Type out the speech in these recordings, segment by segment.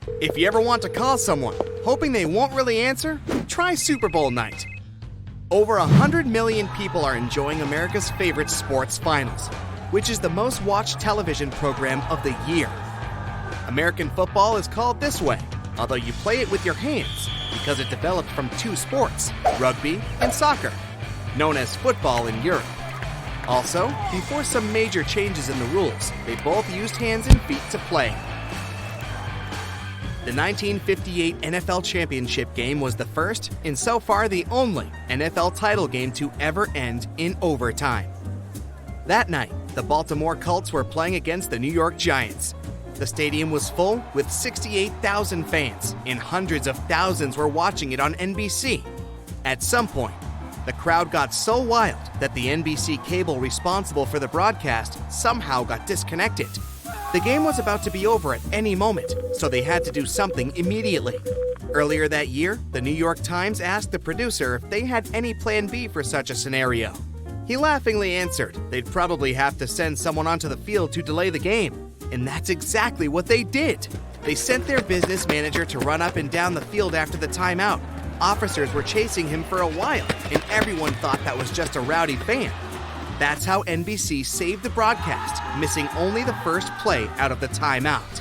If you ever want to call someone, hoping they won't really answer, try Super Bowl night. Over 100 million people are enjoying America's favorite sports finals, which is the most watched television program of the year. American football is called this way, although you play it with your hands because it developed from two sports, rugby and soccer, known as football in Europe. Also, before some major changes in the rules, they both used hands and feet to play. The 1958 NFL Championship game was the first, and so far the only, NFL title game to ever end in overtime. That night, the Baltimore Colts were playing against the New York Giants. The stadium was full with 68,000 fans, and hundreds of thousands were watching it on NBC. At some point, the crowd got so wild that the NBC cable responsible for the broadcast somehow got disconnected. The game was about to be over at any moment, so they had to do something immediately. Earlier that year, the New York Times asked the producer if they had any plan B for such a scenario. He laughingly answered they'd probably have to send someone onto the field to delay the game. And that's exactly what they did. They sent their business manager to run up and down the field after the timeout. Officers were chasing him for a while, and everyone thought that was just a rowdy fan. That's how NBC saved the broadcast, missing only the first play out of the timeout.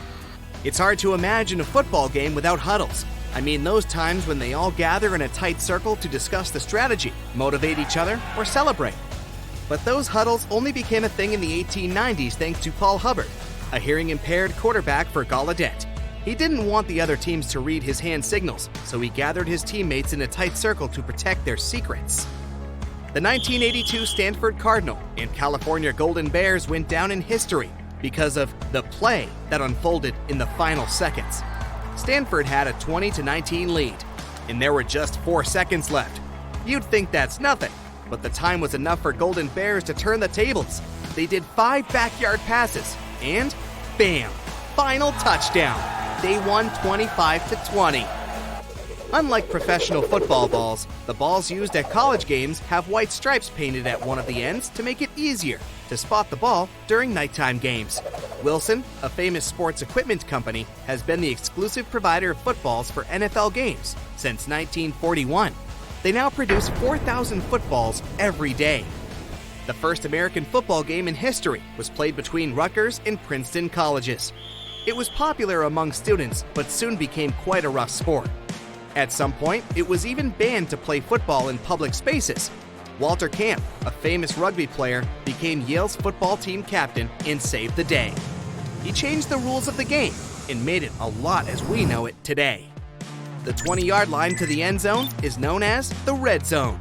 It's hard to imagine a football game without huddles. I mean those times when they all gather in a tight circle to discuss the strategy, motivate each other, or celebrate. But those huddles only became a thing in the 1890s thanks to Paul Hubbard, a hearing-impaired quarterback for Gallaudet. He didn't want the other teams to read his hand signals, so he gathered his teammates in a tight circle to protect their secrets. The 1982 Stanford Cardinal and California Golden Bears went down in history because of the play that unfolded in the final seconds. Stanford had a 20-19 lead, and there were just 4 seconds left. You'd think that's nothing, but the time was enough for Golden Bears to turn the tables. They did 5 backyard passes, and bam! Final touchdown! They won 25-20. Unlike professional football balls, the balls used at college games have white stripes painted at one of the ends to make it easier to spot the ball during nighttime games. Wilson, a famous sports equipment company, has been the exclusive provider of footballs for NFL games since 1941. They now produce 4,000 footballs every day. The first American football game in history was played between Rutgers and Princeton colleges. It was popular among students, but soon became quite a rough sport. At some point, it was even banned to play football in public spaces. Walter Camp, a famous rugby player, became Yale's football team captain and saved the day. He changed the rules of the game and made it a lot as we know it today. The 20-yard line to the end zone is known as the red zone.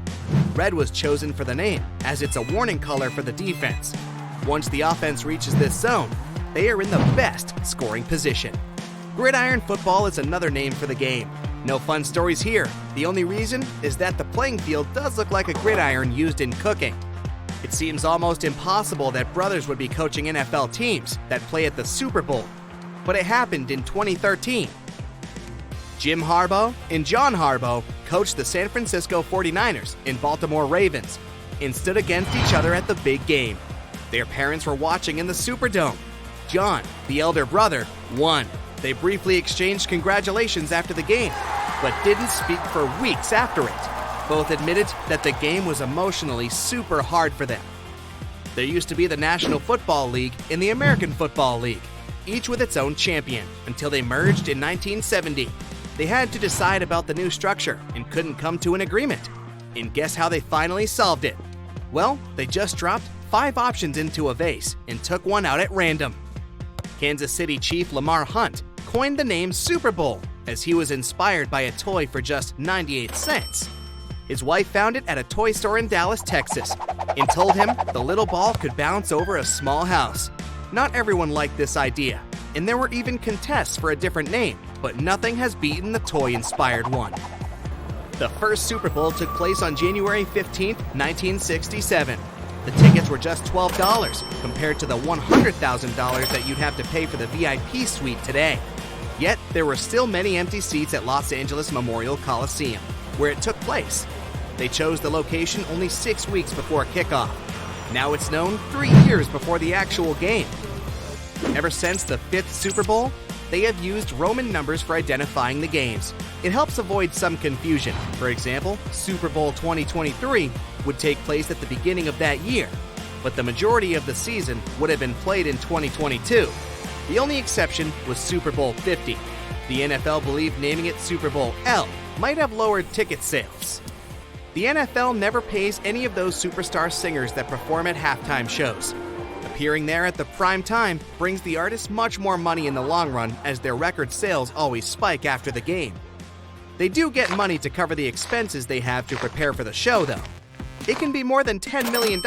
Red was chosen for the name, as it's a warning color for the defense. Once the offense reaches this zone, they are in the best scoring position. Gridiron football is another name for the game. No fun stories here. The only reason is that the playing field does look like a gridiron used in cooking. It seems almost impossible that brothers would be coaching NFL teams that play at the Super Bowl, but it happened in 2013. Jim Harbaugh and John Harbaugh coached the San Francisco 49ers and Baltimore Ravens and stood against each other at the big game. Their parents were watching in the Superdome. John, the elder brother, won. They briefly exchanged congratulations after the game, but didn't speak for weeks after it. Both admitted that the game was emotionally super hard for them. There used to be the National Football League and the American Football League, each with its own champion, until they merged in 1970. They had to decide about the new structure and couldn't come to an agreement. And guess how they finally solved it? Well, they just dropped 5 options into a vase and took one out at random. Kansas City Chief Lamar Hunt coined the name Super Bowl as he was inspired by a toy for just 98 cents. His wife found it at a toy store in Dallas, Texas, and told him the little ball could bounce over a small house. Not everyone liked this idea, and there were even contests for a different name, but nothing has beaten the toy-inspired one. The first Super Bowl took place on January 15, 1967. The tickets were just $12 compared to the $100,000 that you'd have to pay for the VIP suite today. Yet, there were still many empty seats at Los Angeles Memorial Coliseum, where it took place. They chose the location only 6 weeks before kickoff. Now it's known 3 years before the actual game. Ever since the 5th Super Bowl, they have used Roman numbers for identifying the games. It helps avoid some confusion. For example, Super Bowl 2023 would take place at the beginning of that year, but the majority of the season would have been played in 2022. The only exception was Super Bowl 50. The NFL believed naming it Super Bowl L might have lowered ticket sales. The NFL never pays any of those superstar singers that perform at halftime shows. Appearing there at the prime time brings the artists much more money in the long run, as their record sales always spike after the game. They do get money to cover the expenses they have to prepare for the show, though. It can be more than $10 million,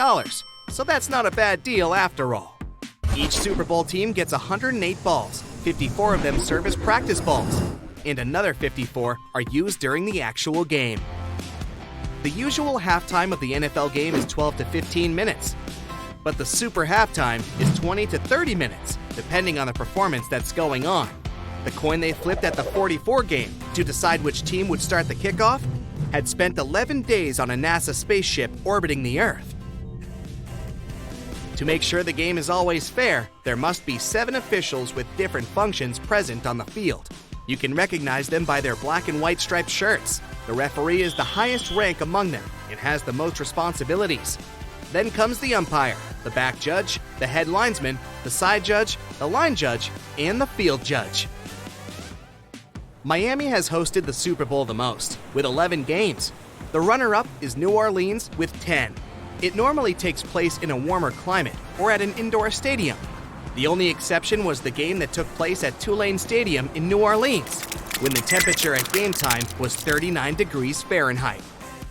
so that's not a bad deal after all. Each Super Bowl team gets 108 balls, 54 of them serve as practice balls, and another 54 are used during the actual game. The usual halftime of the NFL game is 12 to 15 minutes, but the super halftime is 20 to 30 minutes, depending on the performance that's going on. The coin they flipped at the 44 game to decide which team would start the kickoff had spent 11 days on a NASA spaceship orbiting the Earth. To make sure the game is always fair, there must be 7 officials with different functions present on the field. You can recognize them by their black and white striped shirts. The referee is the highest rank among them and has the most responsibilities. Then comes the umpire, the back judge, the head linesman, the side judge, the line judge, and the field judge. Miami has hosted the Super Bowl the most, with 11 games. The runner-up is New Orleans with 10. It normally takes place in a warmer climate or at an indoor stadium. The only exception was the game that took place at Tulane Stadium in New Orleans, when the temperature at game time was 39 degrees Fahrenheit.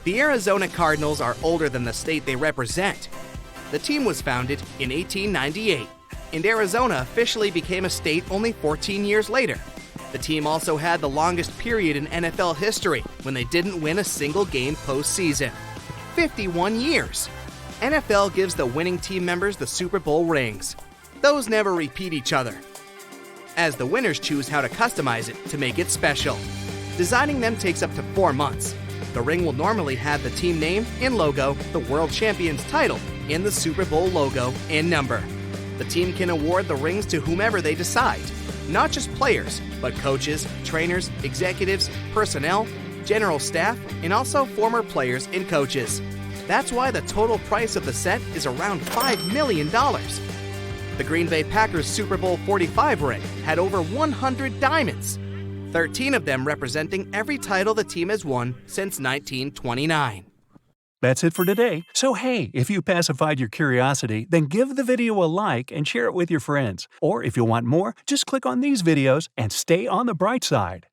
The Arizona Cardinals are older than the state they represent. The team was founded in 1898, and Arizona officially became a state only 14 years later. The team also had the longest period in NFL history when they didn't win a single game postseason. 51 years. NFL gives the winning team members the Super Bowl rings. Those never repeat each other, as the winners choose how to customize it to make it special. Designing them takes up to 4 months. The ring will normally have the team name and logo, the world champion's title, and the Super Bowl logo and number. The team can award the rings to whomever they decide, not just players, but coaches, trainers, executives, personnel, general staff, and also former players and coaches. That's why the total price of the set is around $5 million. The Green Bay Packers Super Bowl 45 ring had over 100 diamonds, 13 of them representing every title the team has won since 1929. That's it for today. So hey, if you pacified your curiosity, then give the video a like and share it with your friends. Or if you want more, just click on these videos and stay on the bright side.